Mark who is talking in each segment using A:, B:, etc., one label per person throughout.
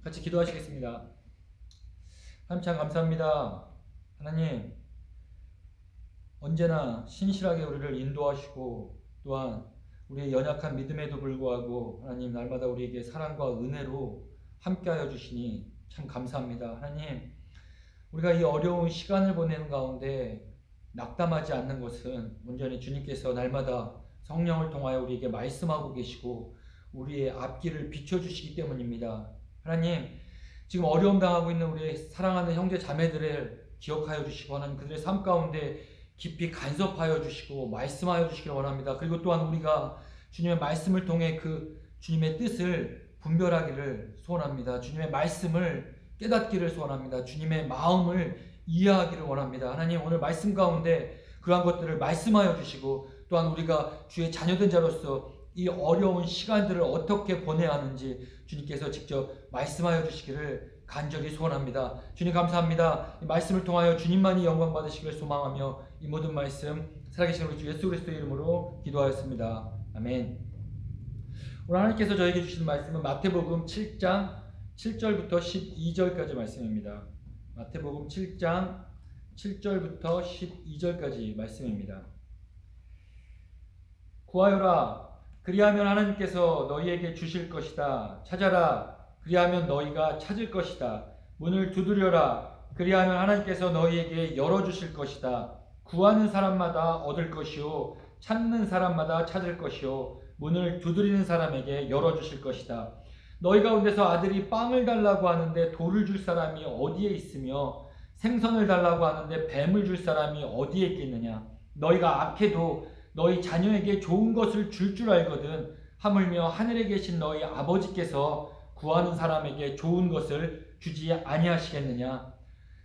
A: 같이 기도하시겠습니다. 하나님 참 감사합니다. 하나님 언제나 신실하게 우리를 인도하시고 또한 우리의 연약한 믿음에도 불구하고 하나님 날마다 우리에게 사랑과 은혜로 함께하여 주시니 참 감사합니다. 하나님 우리가 이 어려운 시간을 보내는 가운데 낙담하지 않는 것은 온전히 주님께서 날마다 성령을 통하여 우리에게 말씀하고 계시고 우리의 앞길을 비춰주시기 때문입니다. 하나님 지금 어려움 당하고 있는 우리의 사랑하는 형제 자매들을 기억하여 주시고 하나님 그들의 삶 가운데 깊이 간섭하여 주시고 말씀하여 주시길 원합니다. 그리고 또한 우리가 주님의 말씀을 통해 그 주님의 뜻을 분별하기를 소원합니다. 주님의 말씀을 깨닫기를 소원합니다. 주님의 마음을 이해하기를 원합니다. 하나님 오늘 말씀 가운데 그러한 것들을 말씀하여 주시고 또한 우리가 주의 자녀된 자로서 이 어려운 시간들을 어떻게 보내야 하는지 주님께서 직접 말씀하여 주시기를 간절히 소원합니다. 주님 감사합니다. 이 말씀을 통하여 주님만이 영광 받으시기를 소망하며 이 모든 말씀 살아계신 우리 주 예수 그리스도의 이름으로 기도하였습니다. 아멘. 오늘 하나님께서 저에게 주신 말씀은 마태복음 7장 7절부터 12절까지 말씀입니다. 마태복음 7장 7절부터 12절까지 말씀입니다. 구하여라 그리하면 하나님께서 너희에게 주실 것이다. 찾아라 그리하면 너희가 찾을 것이다. 문을 두드려라 그리하면 하나님께서 너희에게 열어주실 것이다. 구하는 사람마다 얻을 것이요 찾는 사람마다 찾을 것이요 문을 두드리는 사람에게 열어주실 것이다. 너희 가운데서 아들이 빵을 달라고 하는데 돌을 줄 사람이 어디에 있으며 생선을 달라고 하는데 뱀을 줄 사람이 어디에 있겠느냐. 너희가 악해도 너희 자녀에게 좋은 것을 줄 알거든 하물며 하늘에 계신 너희 아버지께서 구하는 사람에게 좋은 것을 주지 아니하시겠느냐.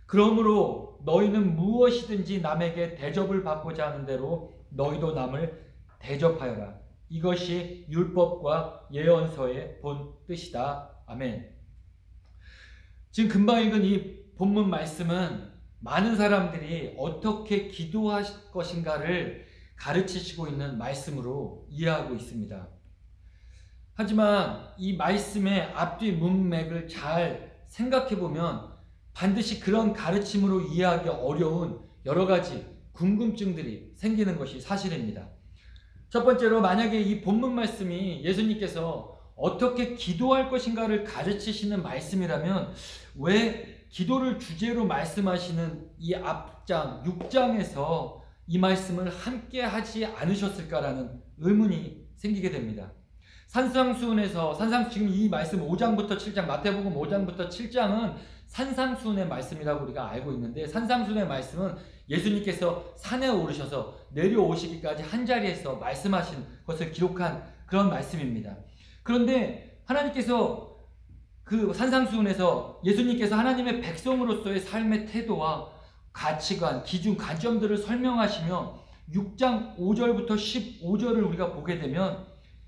A: 그러므로 너희는 무엇이든지 남에게 대접을 받고자 하는 대로 너희도 남을 대접하여라. 이것이 율법과 예언서의 본 뜻이다. 아멘. 지금 금방 읽은 이 본문 말씀은 많은 사람들이 어떻게 기도할 것인가를 가르치시고 있는 말씀으로 이해하고 있습니다. 하지만 이 말씀의 앞뒤 문맥을 잘 생각해 보면 반드시 그런 가르침으로 이해하기 어려운 여러 가지 궁금증들이 생기는 것이 사실입니다. 첫 번째로 만약에 이 본문 말씀이 예수님께서 어떻게 기도할 것인가를 가르치시는 말씀이라면 왜 기도를 주제로 말씀하시는 이 앞장 6장에서 이 말씀을 함께 하지 않으셨을까라는 의문이 생기게 됩니다. 산상수훈에서 지금 이 말씀 5장부터 7장 마태복음 5장부터 7장은 산상수훈의 말씀이라고 우리가 알고 있는데 산상수훈의 말씀은 예수님께서 산에 오르셔서 내려오시기까지 한자리에서 말씀하신 것을 기록한 그런 말씀입니다. 그런데 하나님께서 그 산상수훈에서 예수님께서 하나님의 백성으로서의 삶의 태도와 가치관, 기준, 관점들을 설명하시며 6장 5절부터 15절을 우리가 보게 되면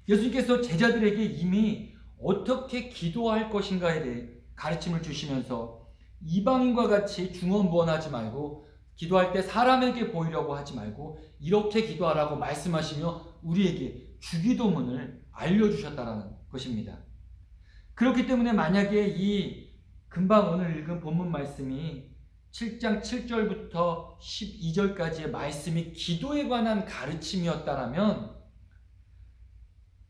A: 예수님께서 제자들에게 이미 어떻게 기도할 것인가에 대해 가르침을 주시면서 이방인과 같이 중언부언하지 말고 기도할 때 사람에게 보이려고 하지 말고 이렇게 기도하라고 말씀하시며 우리에게 주기도문을 알려주셨다는 것입니다. 그렇기 때문에 만약에 이 금방 오늘 읽은 본문 말씀이 7장 7절부터 12절까지의 말씀이 기도에 관한 가르침이었다면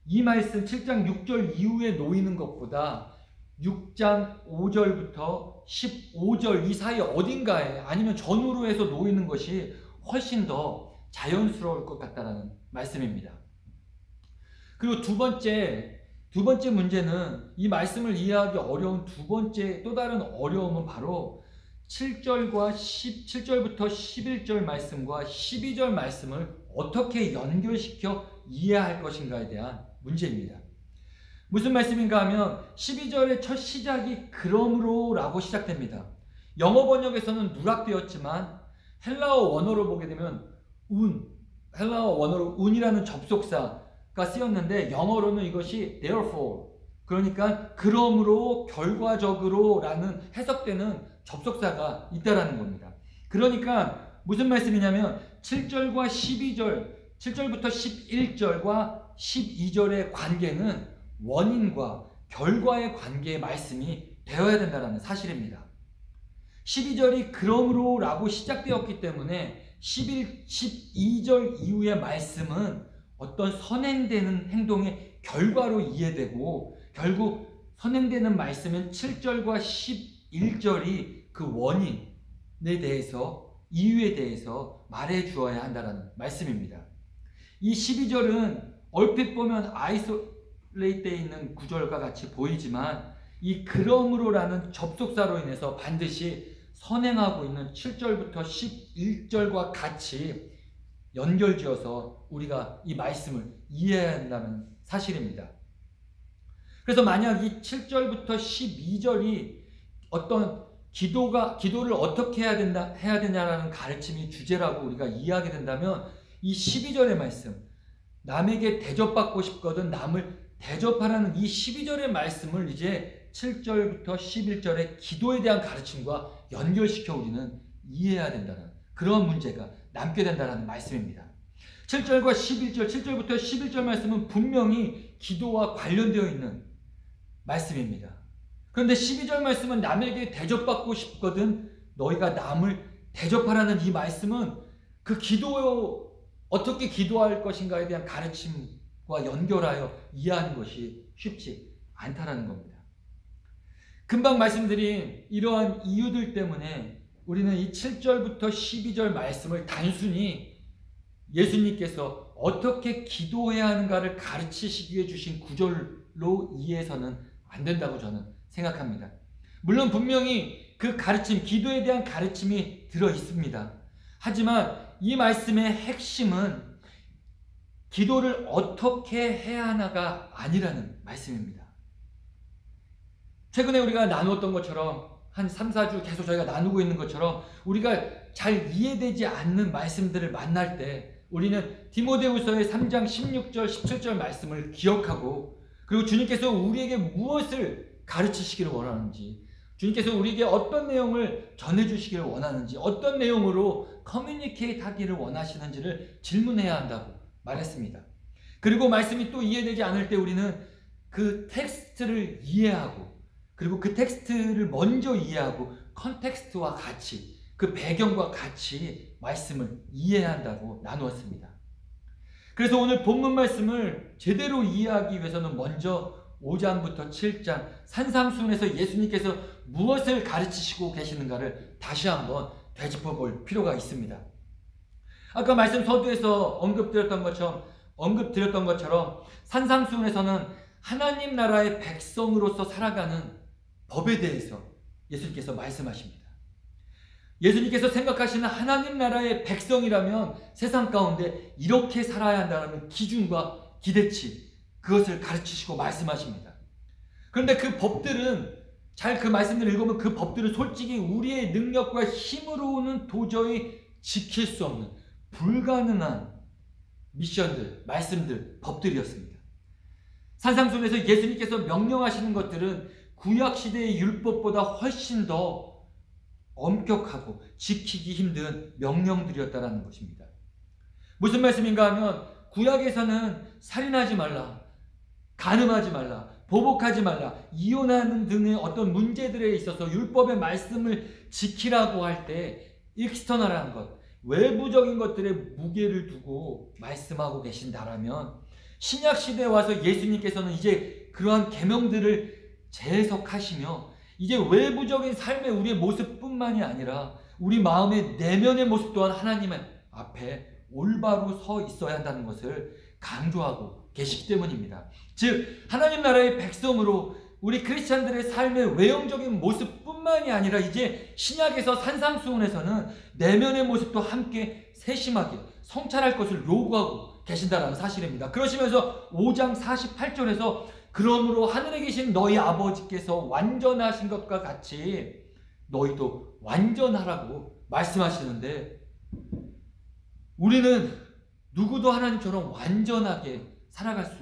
A: 이 말씀 7장 6절 이후에 놓이는 것보다 6장 5절부터 15절 이 사이 어딘가에 아니면 전후로 해서 놓이는 것이 훨씬 더 자연스러울 것 같다는 말씀입니다. 그리고 두 번째 문제는 이 말씀을 이해하기 어려운 두 번째 또 다른 어려움은 바로 7절부터 11절 말씀과 12절 말씀을 어떻게 연결시켜 이해할 것인가에 대한 문제입니다. 무슨 말씀인가 하면 12절의 첫 시작이 그러므로 라고 시작됩니다. 영어 번역에서는 누락되었지만 헬라어 원어로 보게 되면 헬라어 원어로 운이라는 접속사가 쓰였는데 영어로는 이것이 therefore 그러니까 그러므로 결과적으로 라는 해석되는 접속사가 있다라는 겁니다. 그러니까 무슨 말씀이냐면 7절과 12절 7절부터 11절과 12절의 관계는 원인과 결과의 관계의 말씀이 되어야 된다는 사실입니다. 12절이 그러므로 라고 시작되었기 때문에 12절 이후의 말씀은 어떤 선행되는 행동의 결과로 이해되고, 결국 선행되는 말씀은 7절과 11절이 그 원인에 대해서, 이유에 대해서 말해 주어야 한다는 말씀입니다. 이 12절은 얼핏 보면 아이솔레이트되어 있는 구절과 같이 보이지만, 이 그러므로라는 접속사로 인해서 반드시 선행하고 있는 7절부터 11절과 같이 연결지어서 우리가 이 말씀을 이해해야 한다는 사실입니다. 그래서 만약 이 7절부터 12절이 어떤 기도를 어떻게 해야 되냐라는 가르침이 주제라고 우리가 이해하게 된다면, 이 12절의 말씀, 남에게 대접받고 싶거든 남을 대접하라는 이 12절의 말씀을 이제 7절부터 11절의 기도에 대한 가르침과 연결시켜 우리는 이해해야 된다는 그런 문제가 남게 된다는 말씀입니다. 7절과 11절, 7절부터 11절 말씀은 분명히 기도와 관련되어 있는 말씀입니다. 그런데 12절 말씀은 남에게 대접받고 싶거든 너희가 남을 대접하라는 이 말씀은 그 어떻게 기도할 것인가에 대한 가르침과 연결하여 이해하는 것이 쉽지 않다는 겁니다. 금방 말씀드린 이러한 이유들 때문에 우리는 이 7절부터 12절 말씀을 단순히 예수님께서 어떻게 기도해야 하는가를 가르치시기 위해 주신 구절로 이해해서는 안 된다고 저는 생각합니다. 물론 분명히 그 가르침, 기도에 대한 가르침이 들어 있습니다. 하지만 이 말씀의 핵심은 기도를 어떻게 해야 하나가 아니라는 말씀입니다. 최근에 우리가 나누었던 것처럼 한 3, 4주 계속 저희가 나누고 있는 것처럼 우리가 잘 이해되지 않는 말씀들을 만날 때 우리는 디모데후서의 3장 16절, 17절 말씀을 기억하고, 그리고 주님께서 우리에게 무엇을 가르치시기를 원하는지, 주님께서 우리에게 어떤 내용을 전해주시기를 원하는지, 어떤 내용으로 커뮤니케이트 하기를 원하시는지를 질문해야 한다고 말했습니다. 그리고 말씀이 또 이해되지 않을 때 우리는 그 텍스트를 이해하고, 그리고 그 텍스트를 먼저 이해하고 컨텍스트와 같이, 그 배경과 같이 말씀을 이해해야 한다고 나누었습니다. 그래서 오늘 본문 말씀을 제대로 이해하기 위해서는 먼저 5장부터 7장 산상수훈에서 예수님께서 무엇을 가르치시고 계시는가를 다시 한번 되짚어 볼 필요가 있습니다. 아까 말씀 서두에서 언급드렸던 것처럼 산상수훈에서는 하나님 나라의 백성으로서 살아가는 법에 대해서 예수님께서 말씀하십니다. 예수님께서 생각하시는 하나님 나라의 백성이라면 세상 가운데 이렇게 살아야 한다는 기준과 기대치, 그것을 가르치시고 말씀하십니다. 그런데 그 법들은, 잘 그 말씀을 읽으면 그 법들은 솔직히 우리의 능력과 힘으로는 도저히 지킬 수 없는 불가능한 미션들, 말씀들, 법들이었습니다. 산상수훈에서 예수님께서 명령하시는 것들은 구약시대의 율법보다 훨씬 더 엄격하고 지키기 힘든 명령들이었다는 것입니다. 무슨 말씀인가 하면 구약에서는 살인하지 말라, 간음하지 말라, 보복하지 말라, 이혼하는 등의 어떤 문제들에 있어서 율법의 말씀을 지키라고 할 때 익스터널한 것, 외부적인 것들에 무게를 두고 말씀하고 계신다라면, 신약시대에 와서 예수님께서는 이제 그러한 계명들을 재해석하시며 이제 외부적인 삶의 우리의 모습뿐만이 아니라 우리 마음의 내면의 모습 또한 하나님 앞에 올바로 서 있어야 한다는 것을 강조하고 계시기 때문입니다. 즉 하나님 나라의 백성으로 우리 크리스찬들의 삶의 외형적인 모습뿐만이 아니라 이제 신약에서 산상수훈에서는 내면의 모습도 함께 세심하게 성찰할 것을 요구하고 계신다는 사실입니다. 그러시면서 5장 48절에서 그러므로 하늘에 계신 너희 아버지께서 완전하신 것과 같이 너희도 완전하라고 말씀하시는데, 우리는 누구도 하나님처럼 완전하게 살아갈 수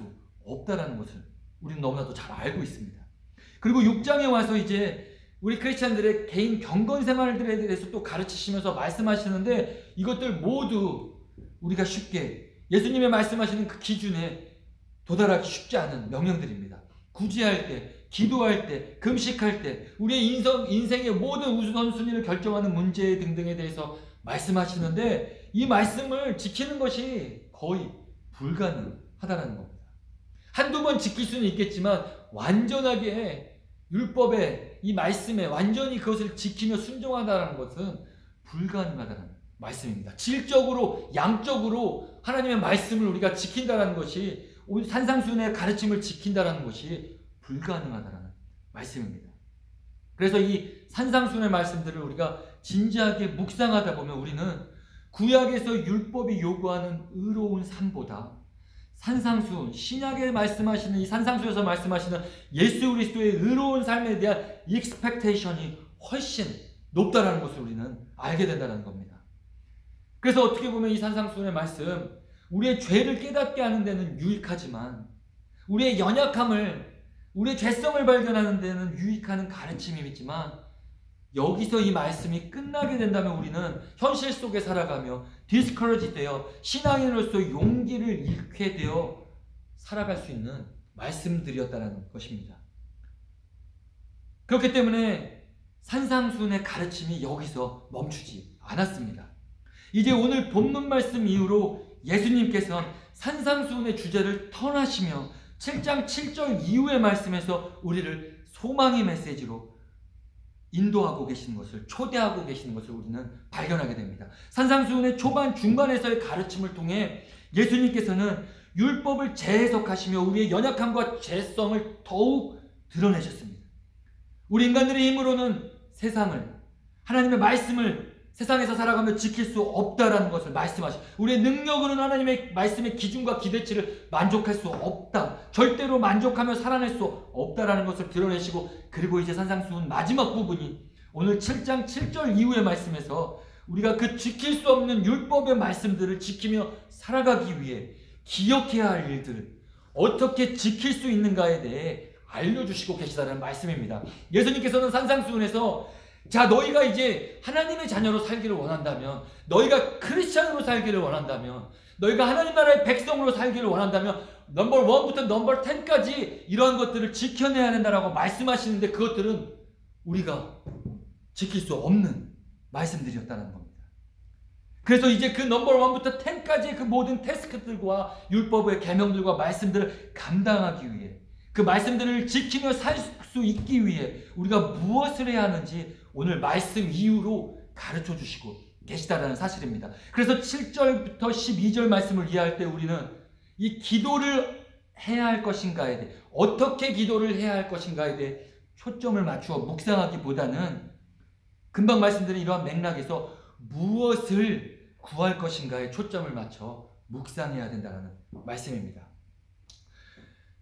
A: 없다는 것을 우리는 너무나도 잘 알고 있습니다. 그리고 6장에 와서 이제 우리 크리스찬들의 개인 경건 생활들에 대해서 또 가르치시면서 말씀하시는데, 이것들 모두 우리가 쉽게 예수님의 말씀하시는 그 기준에 도달하기 쉽지 않은 명령들입니다. 구제할 때, 기도할 때, 금식할 때, 우리의 인생의 모든 우선순위를 결정하는 문제 등등에 대해서 말씀하시는데 이 말씀을 지키는 것이 거의 불가능하다는 겁니다. 한두 번 지킬 수는 있겠지만 완전하게 율법의 이 말씀에 완전히 그것을 지키며 순종하다는 것은 불가능하다는 말씀입니다. 질적으로, 양적으로 하나님의 말씀을 우리가 지킨다는 것이, 산상수훈의 가르침을 지킨다는 것이 불가능하다는 말씀입니다. 그래서 이 산상수훈의 말씀들을 우리가 진지하게 묵상하다 보면 우리는 구약에서 율법이 요구하는 의로운 삶보다 산상수훈, 신약에 말씀하시는 이 산상수에서 말씀하시는 예수 그리스도의 의로운 삶에 대한 익스펙테이션이 훨씬 높다는 것을 우리는 알게 된다는 겁니다. 그래서 어떻게 보면 이 산상수훈의 말씀, 우리의 죄를 깨닫게 하는 데는 유익하지만 우리의 연약함을, 우리의 죄성을 발견하는 데는 유익하는 가르침이지만 여기서 이 말씀이 끝나게 된다면 우리는 현실 속에 살아가며 디스커러지 되어 신앙인으로서 용기를 잃게 되어 살아갈 수 있는 말씀들이었다는 것입니다. 그렇기 때문에 산상수훈의 가르침이 여기서 멈추지 않았습니다. 이제 오늘 본문 말씀 이후로 예수님께서는 산상수훈의 주제를 턴하시며 7장 7절 이후의 말씀에서 우리를 소망의 메시지로 인도하고 계시는 것을, 초대하고 계시는 것을 우리는 발견하게 됩니다. 산상수훈의 초반 중간에서의 가르침을 통해 예수님께서는 율법을 재해석하시며 우리의 연약함과 죄성을 더욱 드러내셨습니다. 우리 인간들의 힘으로는 세상을, 하나님의 말씀을 세상에서 살아가며 지킬 수 없다라는 것을 말씀하시고, 우리의 능력으로는 하나님의 말씀의 기준과 기대치를 만족할 수 없다, 절대로 만족하며 살아낼 수 없다라는 것을 드러내시고, 그리고 이제 산상수훈 마지막 부분이 오늘 7장 7절 이후의 말씀에서 우리가 그 지킬 수 없는 율법의 말씀들을 지키며 살아가기 위해 기억해야 할 일들을 어떻게 지킬 수 있는가에 대해 알려주시고 계시다는 말씀입니다. 예수님께서는 산상수훈에서 자, 너희가 이제 하나님의 자녀로 살기를 원한다면, 너희가 크리스찬으로 살기를 원한다면, 너희가 하나님 나라의 백성으로 살기를 원한다면 넘버 1부터 넘버 10까지 이러한 것들을 지켜내야 된다라고 말씀하시는데 그것들은 우리가 지킬 수 없는 말씀들이었다는 겁니다. 그래서 이제 그 넘버 1부터 10까지의 그 모든 태스크들과 율법의 계명들과 말씀들을 감당하기 위해, 그 말씀들을 지키며 살 수 있기 위해 우리가 무엇을 해야 하는지 오늘 말씀 이후로 가르쳐 주시고 계시다라는 사실입니다. 그래서 7절부터 12절 말씀을 이해할 때 우리는 이 기도를 해야 할 것인가에 대해, 어떻게 기도를 해야 할 것인가에 대해 초점을 맞추어 묵상하기보다는 금방 말씀드린 이러한 맥락에서 무엇을 구할 것인가에 초점을 맞춰 묵상해야 된다는 말씀입니다.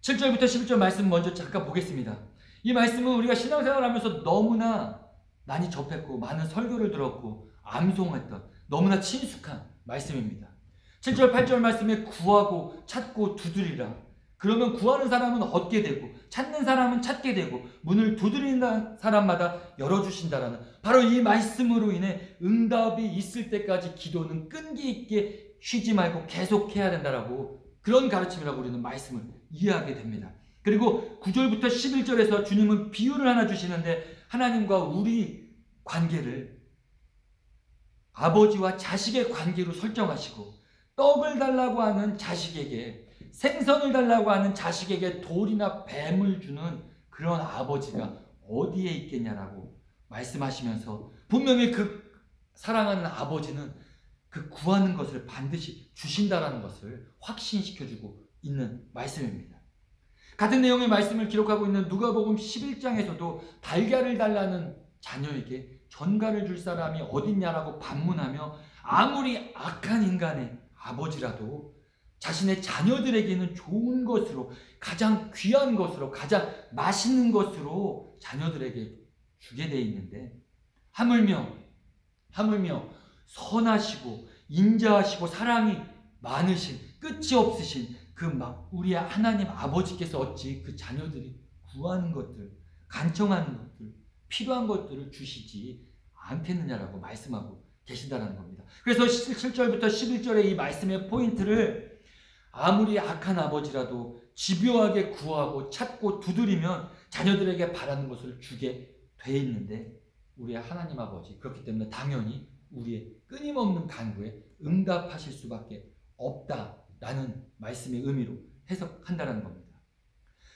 A: 7절부터 11절 말씀 먼저 잠깐 보겠습니다. 이 말씀은 우리가 신앙생활을 하면서 너무나 많이 접했고 많은 설교를 들었고 암송했던 너무나 친숙한 말씀입니다. 7절 8절 말씀에 구하고 찾고 두드리라. 그러면 구하는 사람은 얻게 되고 찾는 사람은 찾게 되고 문을 두드리는 사람마다 열어주신다라는, 바로 이 말씀으로 인해 응답이 있을 때까지 기도는 끈기 있게 쉬지 말고 계속해야 된다라고, 그런 가르침이라고 우리는 말씀을 이해하게 됩니다. 그리고 9절부터 11절에서 주님은 비유를 하나 주시는데 하나님과 우리 관계를 아버지와 자식의 관계로 설정하시고, 떡을 달라고 하는 자식에게, 생선을 달라고 하는 자식에게 돌이나 뱀을 주는 그런 아버지가 어디에 있겠냐라고 말씀하시면서 분명히 그 사랑하는 아버지는 그 구하는 것을 반드시 주신다라는 것을 확신시켜주고 있는 말씀입니다. 같은 내용의 말씀을 기록하고 있는 누가복음 11장에서도 달걀을 달라는 자녀에게 전갈을 줄 사람이 어딨냐라고 반문하며 아무리 악한 인간의 아버지라도 자신의 자녀들에게는 좋은 것으로, 가장 귀한 것으로, 가장 맛있는 것으로 자녀들에게 주게 되어 있는데, 하물며 선하시고 인자하시고 사랑이 많으신, 끝이 없으신 그 우리의 하나님 아버지께서 어찌 그 자녀들이 구하는 것들, 간청하는 것들, 필요한 것들을 주시지 않겠느냐라고 말씀하고 계신다는 겁니다. 그래서 7절부터 11절의 이 말씀의 포인트를 아무리 악한 아버지라도 집요하게 구하고 찾고 두드리면 자녀들에게 바라는 것을 주게 돼 있는데 우리의 하나님 아버지, 그렇기 때문에 당연히 우리의 끊임없는 간구에 응답하실 수밖에 없다라는 말씀의 의미로 해석한다는 겁니다.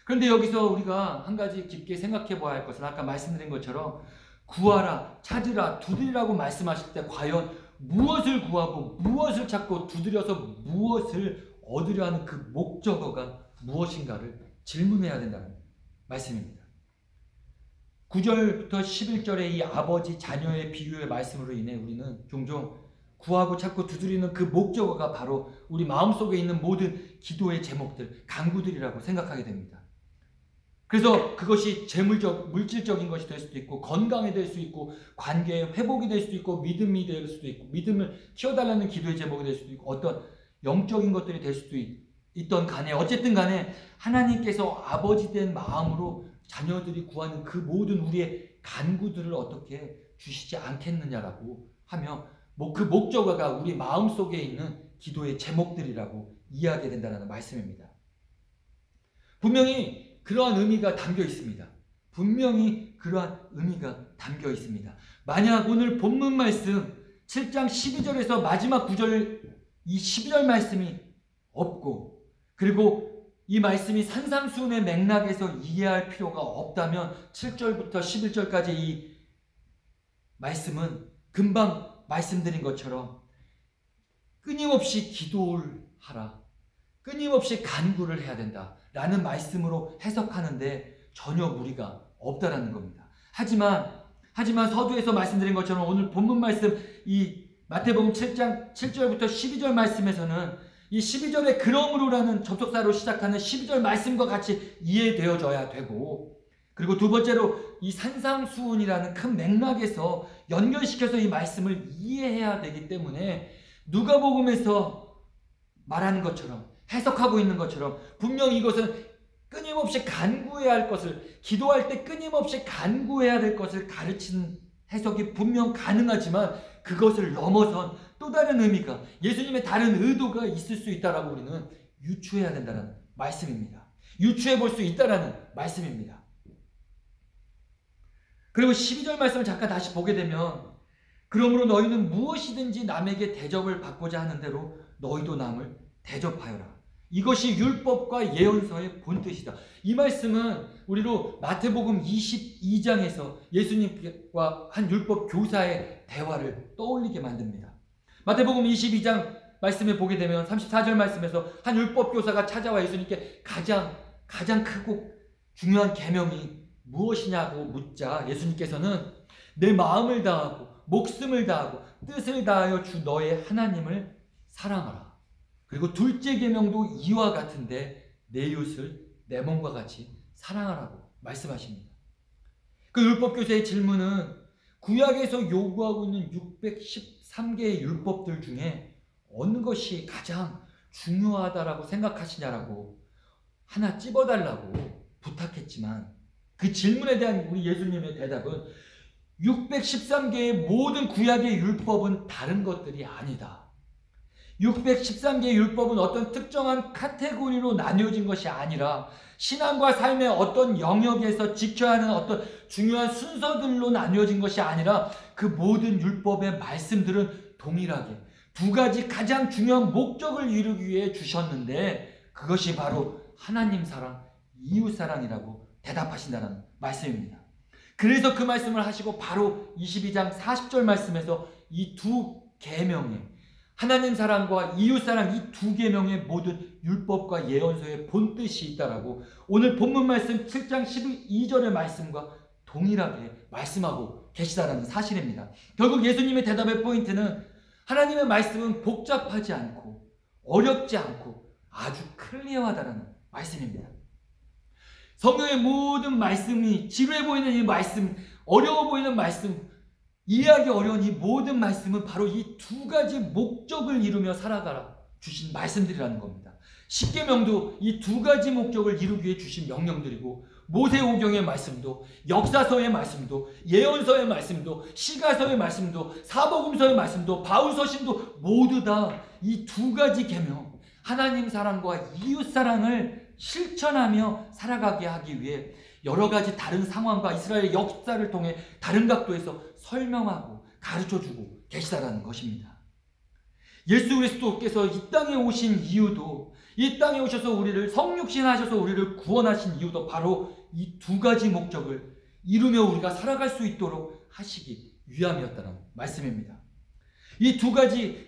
A: 그런데 여기서 우리가 한 가지 깊게 생각해 봐야 할 것은 아까 말씀드린 것처럼 구하라, 찾으라, 두드리라고 말씀하실 때 과연 무엇을 구하고 무엇을 찾고 두드려서 무엇을 얻으려 하는 그 목적어가 무엇인가를 질문해야 된다는 말씀입니다. 9절부터 11절의 이 아버지 자녀의 비유의 말씀으로 인해 우리는 종종 구하고 찾고 두드리는 그 목적어가 바로 우리 마음속에 있는 모든 기도의 제목들, 간구들이라고 생각하게 됩니다. 그래서 그것이 물질적인 것이 될 수도 있고 건강이 될 수 있고 관계의 회복이 될 수도 있고 믿음이 될 수도 있고 믿음을 키워달라는 기도의 제목이 될 수도 있고 어떤 영적인 것들이 될 수도 있던 간에 어쨌든 간에 하나님께서 아버지 된 마음으로 자녀들이 구하는 그 모든 우리의 간구들을 어떻게 주시지 않겠느냐라고 하며 그 목적어가 우리 마음속에 있는 기도의 제목들이라고 이해하게 된다는 말씀입니다. 분명히 그러한 의미가 담겨 있습니다. 분명히 그러한 의미가 담겨 있습니다. 만약 오늘 본문 말씀 7장 12절에서 마지막 9절 이 12절 말씀이 없고 그리고 이 말씀이 산상수훈의 맥락에서 이해할 필요가 없다면 7절부터 11절까지 이 말씀은 금방 말씀드린 것처럼 끊임없이 기도를 하라, 끊임없이 간구를 해야 된다 라는 말씀으로 해석하는데 전혀 무리가 없다라는 겁니다. 하지만 서두에서 말씀드린 것처럼 오늘 본문 말씀 이 마태복음 7장 7절부터 12절 말씀에서는 이 12절의 그러므로라는 접속사로 시작하는 12절 말씀과 같이 이해되어져야 되고 그리고 두 번째로 이 산상수훈이라는 큰 맥락에서 연결시켜서 이 말씀을 이해해야 되기 때문에 누가복음에서 말하는 것처럼 해석하고 있는 것처럼 분명히 이것은 끊임없이 간구해야 할 것을 기도할 때 끊임없이 간구해야 될 것을 가르치는 해석이 분명 가능하지만 그것을 넘어선 또 다른 의미가 예수님의 다른 의도가 있을 수 있다라고 우리는 유추해야 된다는 말씀입니다. 유추해 볼 수 있다라는 말씀입니다. 그리고 12절 말씀을 잠깐 다시 보게 되면 그러므로 너희는 무엇이든지 남에게 대접을 받고자 하는 대로 너희도 남을 대접하여라. 이것이 율법과 예언서의 본뜻이다. 이 말씀은 우리로 마태복음 22장에서 예수님과 한 율법 교사의 대화를 떠올리게 만듭니다. 마태복음 22장 말씀에 보게 되면 34절 말씀에서 한 율법 교사가 찾아와 예수님께 가장 크고 중요한 계명이 무엇이냐고 묻자 예수님께서는 내 마음을 다하고 목숨을 다하고 뜻을 다하여 주 너의 하나님을 사랑하라. 그리고 둘째 계명도 이와 같은데 내 이웃을 내 몸과 같이 사랑하라고 말씀하십니다. 그 율법교사의 질문은 구약에서 요구하고 있는 613개의 율법들 중에 어느 것이 가장 중요하다라고 생각하시냐라고 하나 찝어달라고 부탁했지만 그 질문에 대한 우리 예수님의 대답은 613개의 모든 구약의 율법은 다른 것들이 아니다. 613개의 율법은 어떤 특정한 카테고리로 나뉘어진 것이 아니라 신앙과 삶의 어떤 영역에서 지켜야 하는 어떤 중요한 순서들로 나뉘어진 것이 아니라 그 모든 율법의 말씀들은 동일하게 두 가지 가장 중요한 목적을 이루기 위해 주셨는데 그것이 바로 하나님 사랑, 이웃 사랑이라고 대답하신다는 말씀입니다. 그래서 그 말씀을 하시고 바로 22장 40절 말씀에서 이 두 계명에 하나님 사랑과 이웃 사랑 이 두 계명의 모든 율법과 예언서의 본뜻이 있다라고 오늘 본문 말씀 7장 12절의 말씀과 동일하게 말씀하고 계시다라는 사실입니다. 결국 예수님의 대답의 포인트는 하나님의 말씀은 복잡하지 않고 어렵지 않고 아주 클리어하다라는 말씀입니다. 성경의 모든 말씀이 지루해 보이는 이 말씀, 어려워 보이는 말씀, 이해하기 어려운 이 모든 말씀은 바로 이 두 가지 목적을 이루며 살아가라 주신 말씀들이라는 겁니다. 십계명도 이 두 가지 목적을 이루기 위해 주신 명령들이고 모세오경의 말씀도 역사서의 말씀도 예언서의 말씀도 시가서의 말씀도 사복음서의 말씀도 바울서신도 모두 다 이 두 가지 계명 하나님 사랑과 이웃 사랑을 실천하며 살아가게 하기 위해 여러 가지 다른 상황과 이스라엘의 역사를 통해 다른 각도에서 설명하고 가르쳐주고 계시다라는 것입니다. 예수 그리스도께서 이 땅에 오신 이유도, 이 땅에 오셔서 우리를 성육신하셔서 우리를 구원하신 이유도 바로 이 두 가지 목적을 이루며 우리가 살아갈 수 있도록 하시기 위함이었다는 말씀입니다. 이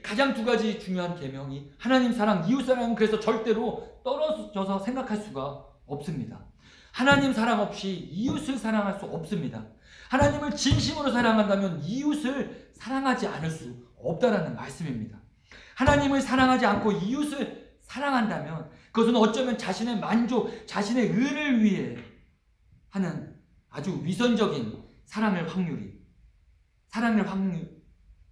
A: 가장 두 가지 중요한 계명이 하나님 사랑, 이웃 사랑은 그래서 절대로 떨어져서 생각할 수가 없습니다. 하나님 사랑 없이 이웃을 사랑할 수 없습니다. 하나님을 진심으로 사랑한다면 이웃을 사랑하지 않을 수 없다라는 말씀입니다. 하나님을 사랑하지 않고 이웃을 사랑한다면 그것은 어쩌면 자신의 만족, 자신의 의를 위해 하는 아주 위선적인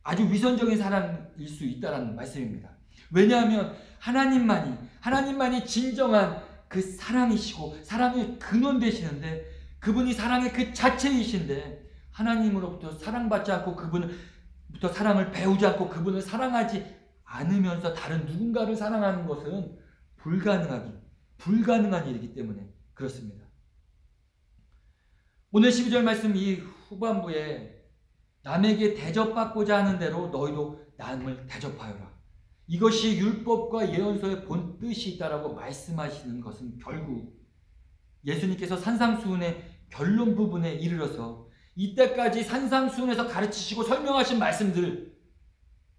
A: 아주 위선적인 사랑일 수 있다는 말씀입니다. 왜냐하면 하나님만이 진정한 그 사랑이시고 사랑의 근원 되시는데, 그분이 사랑의 그 자체이신데 하나님으로부터 사랑받지 않고 그분으로부터 사랑을 배우지 않고 그분을 사랑하지 않으면서 다른 누군가를 사랑하는 것은 불가능한 일이기 때문에 그렇습니다. 오늘 12절 말씀 이 후반부에 남에게 대접받고자 하는 대로 너희도 남을 대접하여라. 이것이 율법과 예언서의 본 뜻이 있다라고 말씀하시는 것은 결국 예수님께서 산상수훈의 결론 부분에 이르러서 이때까지 산상수훈에서 가르치시고 설명하신 말씀들,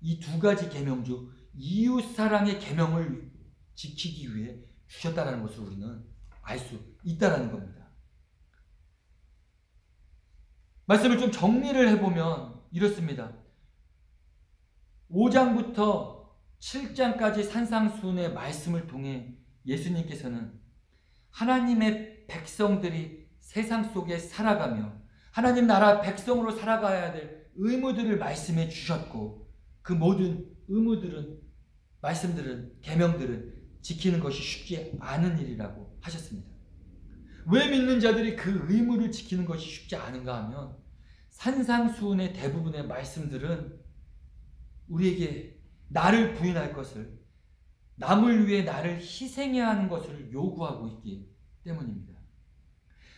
A: 이 두 가지 계명 중 이웃사랑의 계명을 지키기 위해 주셨다는 것을 우리는 알 수 있다는 겁니다. 말씀을 좀 정리를 해보면 이렇습니다. 5장부터 7장까지 산상수훈의 말씀을 통해 예수님께서는 하나님의 백성들이 세상 속에 살아가며 하나님 나라 백성으로 살아가야 될 의무들을 말씀해 주셨고, 그 모든 의무들은, 말씀들은, 계명들은 지키는 것이 쉽지 않은 일이라고 하셨습니다. 왜 믿는 자들이 그 의무를 지키는 것이 쉽지 않은가 하면 산상수훈의 대부분의 말씀들은 우리에게 나를 부인할 것을, 남을 위해 나를 희생해야 하는 것을 요구하고 있기 때문입니다.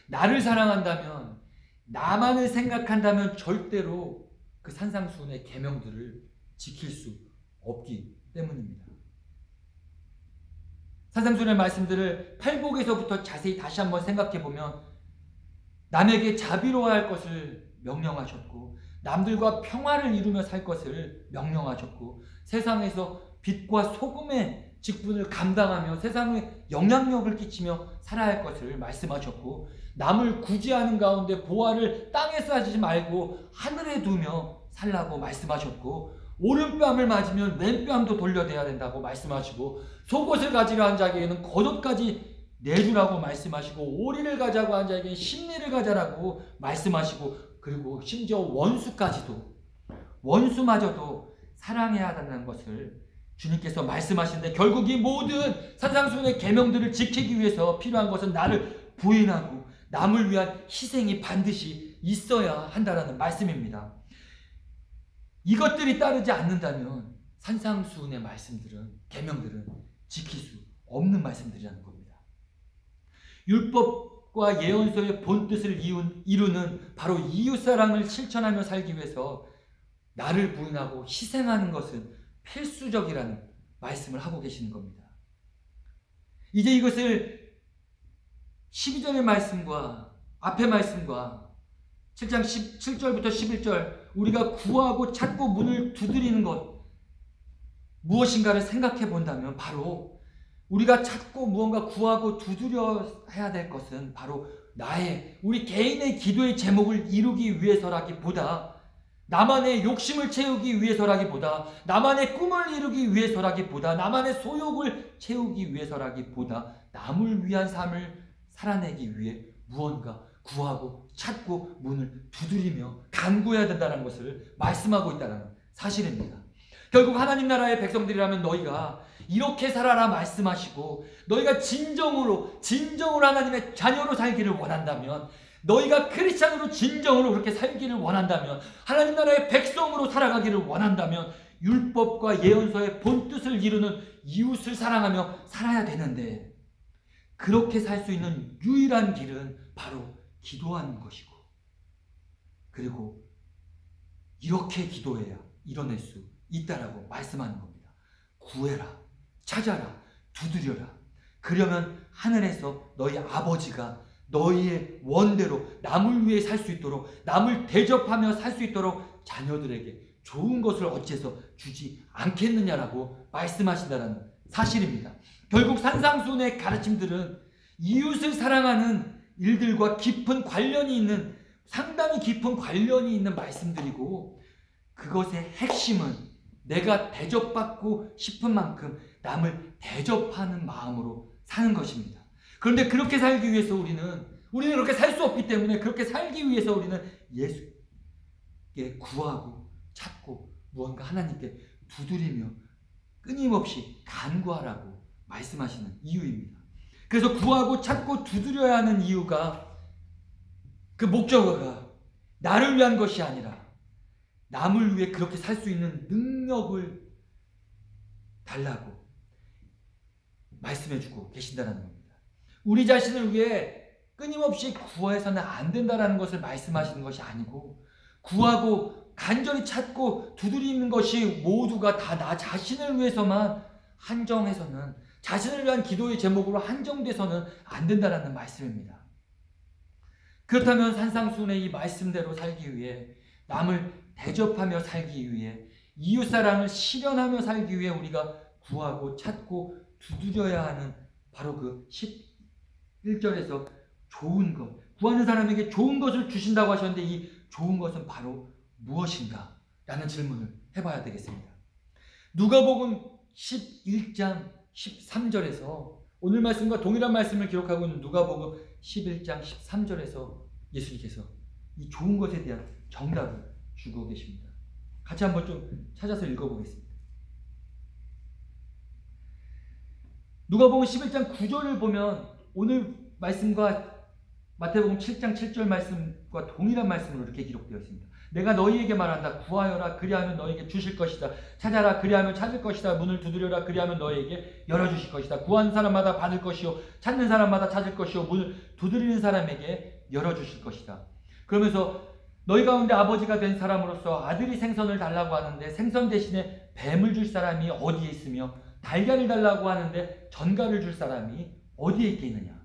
A: 나를 사랑한다면, 나만을 생각한다면 절대로 그 산상수훈의 계명들을 지킬 수 없기 때문입니다. 산상수훈의 말씀들을 팔복에서부터 자세히 다시 한번 생각해 보면 남에게 자비로워할 것을 명령하셨고, 남들과 평화를 이루며 살 것을 명령하셨고, 세상에서 빛과 소금의 직분을 감당하며 세상에 영향력을 끼치며 살아야 할 것을 말씀하셨고, 남을 구제하는 가운데 보화를 땅에 쌓지 말고 하늘에 두며 살라고 말씀하셨고, 오른뺨을 맞으면 왼뺨도 돌려대야 된다고 말씀하시고, 속옷을 가지려 한 자에게는 겉옷까지 내주라고 말씀하시고, 오리를 가자고 한 자에게는 심리를 가자라고 말씀하시고, 그리고 심지어 원수마저도 사랑해야 한다는 것을 주님께서 말씀하시는데, 결국 이 모든 산상수훈의 계명들을 지키기 위해서 필요한 것은 나를 부인하고 남을 위한 희생이 반드시 있어야 한다는 말씀입니다. 이것들이 따르지 않는다면 산상수훈의 말씀들은, 계명들은 지킬 수 없는 말씀들이라는 겁니다. 율법과 예언서의 본뜻을 이루는 바로 이웃사랑을 실천하며 살기 위해서 나를 부인하고 희생하는 것은 필수적이라는 말씀을 하고 계시는 겁니다. 이제 이것을 12절의 말씀과 앞의 말씀과 7장 7절부터 11절 우리가 구하고 찾고 문을 두드리는 것 무엇인가를 생각해 본다면, 바로 우리가 찾고 무언가 구하고 두드려야 될 것은 바로 우리 개인의 기도의 제목을 이루기 위해서라기보다, 나만의 욕심을 채우기 위해서라기보다, 나만의 꿈을 이루기 위해서라기보다, 나만의 소욕을 채우기 위해서라기보다 남을 위한 삶을 살아내기 위해 무언가 구하고 찾고 문을 두드리며 간구해야 된다는 것을 말씀하고 있다는 사실입니다. 결국 하나님 나라의 백성들이라면 너희가 이렇게 살아라 말씀하시고, 너희가 진정으로 하나님의 자녀로 살기를 원한다면, 너희가 크리스찬으로 진정으로 그렇게 살기를 원한다면, 하나님 나라의 백성으로 살아가기를 원한다면 율법과 예언서의 본뜻을 이루는 이웃을 사랑하며 살아야 되는데, 그렇게 살 수 있는 유일한 길은 바로 기도하는 것이고, 그리고 이렇게 기도해야 이뤄낼 수 있다라고 말씀하는 겁니다. 구해라, 찾아라, 두드려라. 그러면 하늘에서 너희 아버지가 너희의 원대로 남을 위해 살 수 있도록, 남을 대접하며 살 수 있도록 자녀들에게 좋은 것을 어째서 주지 않겠느냐라고 말씀하신다는 사실입니다. 결국 산상수훈의 가르침들은 이웃을 사랑하는 일들과 깊은 관련이 있는, 상당히 깊은 관련이 있는 말씀들이고, 그것의 핵심은 내가 대접받고 싶은 만큼 남을 대접하는 마음으로 사는 것입니다. 그런데 그렇게 살기 위해서 우리는 그렇게 살 수 없기 때문에, 그렇게 살기 위해서 우리는 예수께 구하고 찾고 무언가 하나님께 두드리며 끊임없이 간구하라고 말씀하시는 이유입니다. 그래서 구하고 찾고 두드려야 하는 이유가, 그 목적어가 나를 위한 것이 아니라 남을 위해 그렇게 살 수 있는 능력을 달라고 말씀해주고 계신다는 겁니다. 우리 자신을 위해 끊임없이 구해서는 안 된다는 것을 말씀하시는 것이 아니고, 구하고 간절히 찾고 두드리는 것이 모두가 다 나 자신을 위해서만 한정해서는, 자신을 위한 기도의 제목으로 한정돼서는 안 된다는 말씀입니다. 그렇다면 산상수훈의 이 말씀대로 살기 위해, 남을 대접하며 살기 위해, 이웃사랑을 실현하며 살기 위해 우리가 구하고 찾고 두드려야 하는 바로 그 11절에서 좋은 것, 구하는 사람에게 좋은 것을 주신다고 하셨는데, 이 좋은 것은 바로 무엇인가? 라는 질문을 해봐야 되겠습니다. 누가복음 11장 13절에서 오늘 말씀과 동일한 말씀을 기록하고 있는 누가복음 11장 13절에서 예수님께서 이 좋은 것에 대한 정답을 주고 계십니다. 같이 한번 좀 찾아서 읽어보겠습니다. 누가복음 11장 9절을 보면 오늘 말씀과 마태복음 7장 7절 말씀과 동일한 말씀으로 이렇게 기록되어 있습니다. 내가 너희에게 말한다. 구하여라, 그리하면 너희에게 주실 것이다. 찾아라, 그리하면 찾을 것이다. 문을 두드려라, 그리하면 너희에게 열어주실 것이다. 구하는 사람마다 받을 것이요, 찾는 사람마다 찾을 것이요, 문을 두드리는 사람에게 열어주실 것이다. 그러면서 너희 가운데 아버지가 된 사람으로서 아들이 생선을 달라고 하는데 생선 대신에 뱀을 줄 사람이 어디에 있으며, 달걀을 달라고 하는데 전갈을 줄 사람이 어디에 있겠느냐.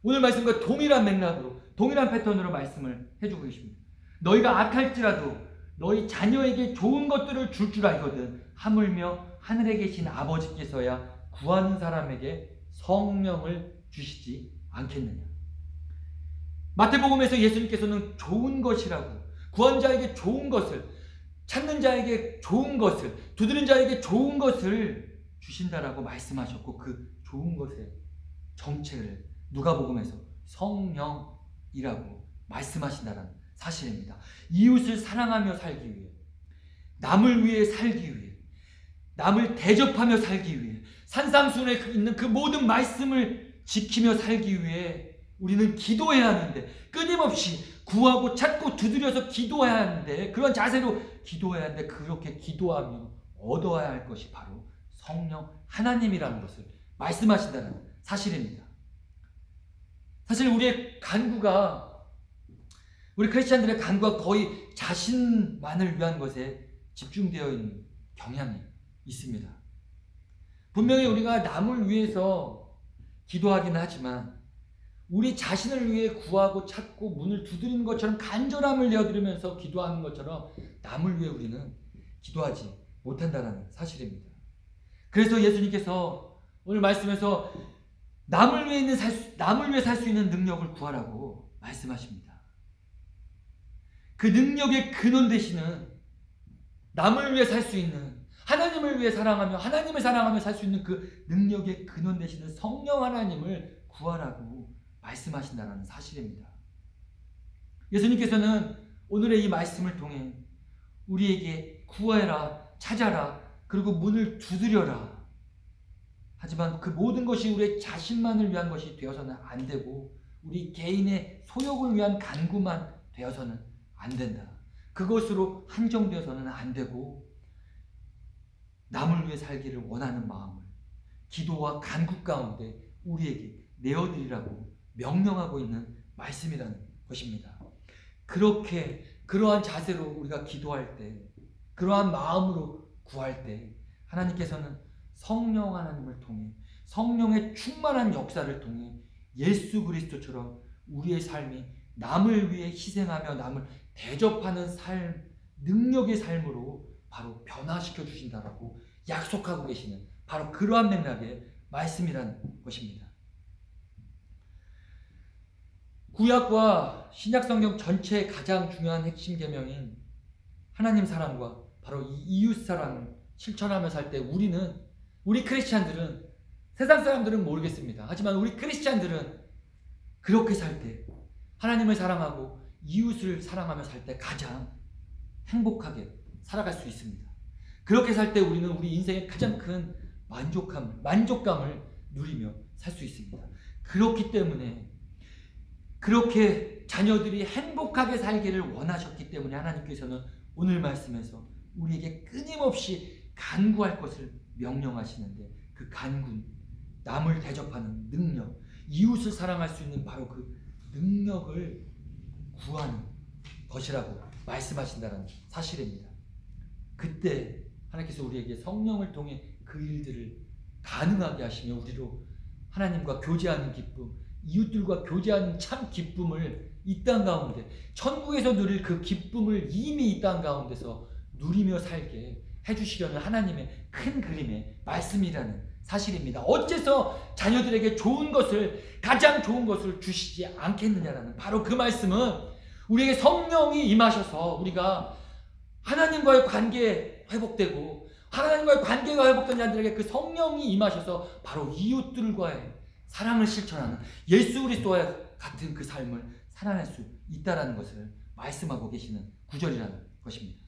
A: 오늘 말씀과 동일한 맥락으로, 동일한 패턴으로 말씀을 해주고 계십니다. 너희가 악할지라도 너희 자녀에게 좋은 것들을 줄 줄 알거든 하물며 하늘에 계신 아버지께서야 구하는 사람에게 성령을 주시지 않겠느냐. 마태복음에서 예수님께서는 좋은 것이라고, 구한 자에게 좋은 것을, 찾는 자에게 좋은 것을, 두드린 자에게 좋은 것을 주신다라고 말씀하셨고, 그 좋은 것의 정체를 누가복음에서 성령이라고 말씀하신다는 사실입니다. 이웃을 사랑하며 살기 위해, 남을 위해 살기 위해, 남을 대접하며 살기 위해, 산상수훈에 있는 그 모든 말씀을 지키며 살기 위해 우리는 기도해야 하는데, 끊임없이 구하고 찾고 두드려서 기도해야 하는데, 그런 자세로 기도해야 하는데, 그렇게 기도하며 얻어야 할 것이 바로 성령 하나님이라는 것을 말씀하신다는 사실입니다. 사실 우리의 간구가, 우리 크리스찬들의 간구가 거의 자신만을 위한 것에 집중되어 있는 경향이 있습니다. 분명히 우리가 남을 위해서 기도하기는 하지만, 우리 자신을 위해 구하고 찾고 문을 두드리는 것처럼, 간절함을 내어드리면서 기도하는 것처럼 남을 위해 우리는 기도하지 못한다는 사실입니다. 그래서 예수님께서 오늘 말씀에서 남을 위해 살 수 있는 능력을 구하라고 말씀하십니다. 그 능력의 근원 되시는, 남을 위해 살 수 있는, 하나님을 위해 사랑하며 하나님을 사랑하며 살 수 있는 그 능력의 근원 되시는 성령 하나님을 구하라고 말씀하신다는 사실입니다. 예수님께서는 오늘의 이 말씀을 통해 우리에게 구해라, 찾아라, 그리고 문을 두드려라. 하지만 그 모든 것이 우리 자신만을 위한 것이 되어서는 안 되고, 우리 개인의 소욕을 위한 간구만 되어서는 안 된다. 그것으로 한정되어서는 안 되고, 남을 위해 살기를 원하는 마음을 기도와 간구 가운데 우리에게 내어드리라고 명령하고 있는 말씀이라는 것입니다. 그러한 자세로 우리가 기도할 때, 그러한 마음으로 구할 때 하나님께서는 성령 하나님을 통해, 성령의 충만한 역사를 통해 예수 그리스도처럼 우리의 삶이 남을 위해 희생하며 남을 대접하는 삶, 능력의 삶으로 바로 변화시켜 주신다라고 약속하고 계시는 바로 그러한 맥락의 말씀이라는 것입니다. 구약과 신약성경 전체의 가장 중요한 핵심 계명인 하나님 사랑과 바로 이 이웃 사랑을 실천하며 살 때 우리 크리스찬들은, 세상 사람들은 모르겠습니다. 하지만 우리 크리스찬들은 그렇게 살 때, 하나님을 사랑하고 이웃을 사랑하며 살 때 가장 행복하게 살아갈 수 있습니다. 그렇게 살 때 우리는 우리 인생의 가장 큰 만족감을 누리며 살 수 있습니다. 그렇기 때문에, 그렇게 자녀들이 행복하게 살기를 원하셨기 때문에 하나님께서는 오늘 말씀에서 우리에게 끊임없이 간구할 것을 명령하시는데, 그 간구는 남을 대접하는 능력, 이웃을 사랑할 수 있는 바로 그 능력을 구하는 것이라고 말씀하신다는 사실입니다. 그때 하나님께서 우리에게 성령을 통해 그 일들을 가능하게 하시며 우리로 하나님과 교제하는 기쁨, 이웃들과 교제하는 참 기쁨을 이 땅 가운데, 천국에서 누릴 그 기쁨을 이미 이 땅 가운데서 누리며 살게 해주시려는 하나님의 큰 그림의 말씀이라는 사실입니다. 어째서 자녀들에게 가장 좋은 것을 주시지 않겠느냐라는 바로 그 말씀은 우리에게 성령이 임하셔서 우리가 하나님과의 관계 회복되고, 하나님과의 관계가 회복된 자들에게 그 성령이 임하셔서 바로 이웃들과의 사랑을 실천하는 예수 그리스도와 같은 그 삶을 살아낼 수 있다는 것을 말씀하고 계시는 구절이라는 것입니다.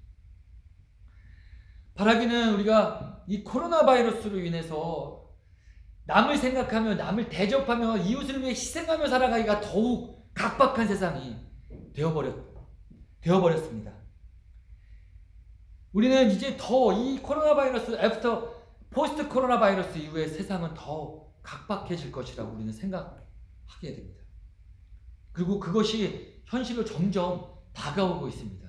A: 바라기는 우리가 이 코로나 바이러스로 인해서 남을 생각하며 남을 대접하며 이웃을 위해 희생하며 살아가기가 더욱 각박한 세상이 되어버렸습니다. 우리는 이제 더 이 코로나 바이러스 포스트 코로나 바이러스 이후에 세상은 더 각박해질 것이라고 우리는 생각하게 됩니다. 그리고 그것이 현실로 점점 다가오고 있습니다.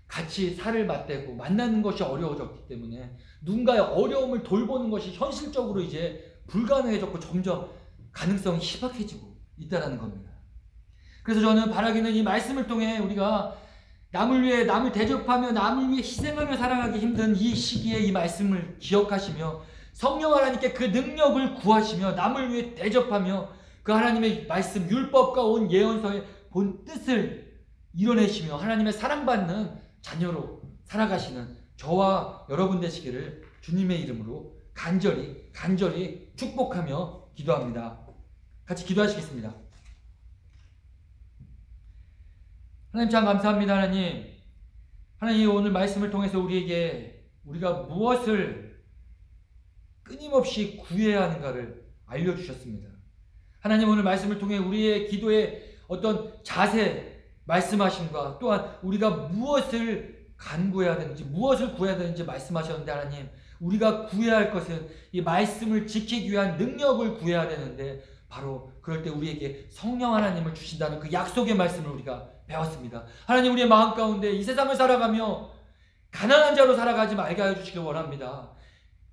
A: 같이 살을 맞대고 만나는 것이 어려워졌기 때문에 누군가의 어려움을 돌보는 것이 현실적으로 이제 불가능해졌고 점점 가능성이 희박해지고 있다는 겁니다. 그래서 저는 바라기는 이 말씀을 통해 우리가 남을 위해, 남을 대접하며 남을 위해 희생하며 살아가기 힘든 이 시기에 이 말씀을 기억하시며 성령 하나님께 그 능력을 구하시며 남을 위해 대접하며 그 하나님의 말씀, 율법과 온 예언서의 본 뜻을 이뤄내시며 하나님의 사랑받는 자녀로 살아가시는 저와 여러분 되시기를 주님의 이름으로 간절히 축복하며 기도합니다. 같이 기도하시겠습니다. 하나님 참 감사합니다. 하나님 오늘 말씀을 통해서 우리가 무엇을 끊임없이 구해야 하는가를 알려주셨습니다. 하나님 오늘 말씀을 통해 우리의 기도의 어떤 자세 말씀하심과 또한 우리가 무엇을 간구해야 되는지, 무엇을 구해야 되는지 말씀하셨는데, 하나님 우리가 구해야 할 것은 이 말씀을 지키기 위한 능력을 구해야 되는데, 바로 그럴 때 우리에게 성령 하나님을 주신다는 그 약속의 말씀을 우리가 배웠습니다. 하나님 우리의 마음 가운데 이 세상을 살아가며 가난한 자로 살아가지 말게 하여 주시길 원합니다.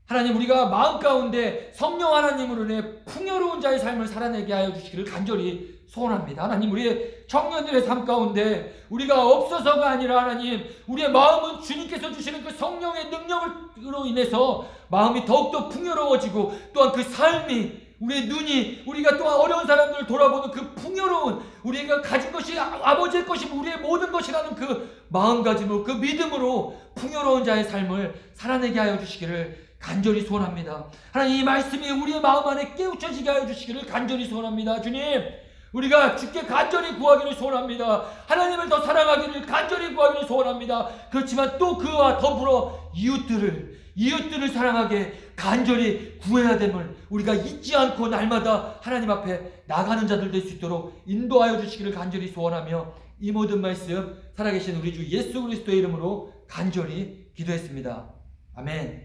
A: 하나님 우리가 마음 가운데 성령 하나님으로 인해 풍요로운 자의 삶을 살아내게 하여 주시기를 간절히 소원합니다. 하나님 우리의 청년들의 삶 가운데 우리가 없어서가 아니라 하나님 우리의 마음은 주님께서 주시는 그 성령의 능력으로 인해서 마음이 더욱더 풍요로워지고, 또한 그 삶이 우리의 눈이, 우리가 또한 어려운 사람들을 돌아보는 그 풍요로운, 우리가 가진 것이 아버지의 것이고 우리의 모든 것이라는 그 마음가짐으로, 그 믿음으로 풍요로운 자의 삶을 살아내게 하여 주시기를 간절히 소원합니다. 하나님 이 말씀이 우리의 마음 안에 깨우쳐지게 하여 주시기를 간절히 소원합니다. 주님 우리가 주께 간절히 구하기를 소원합니다. 하나님을 더 사랑하기를 간절히 구하기를 소원합니다. 그렇지만 또 그와 더불어 이웃들을 사랑하게 간절히 구해야 됨을 우리가 잊지 않고 날마다 하나님 앞에 나가는 자들 될 수 있도록 인도하여 주시기를 간절히 소원하며 이 모든 말씀 살아계신 우리 주 예수 그리스도의 이름으로 간절히 기도했습니다. 아멘.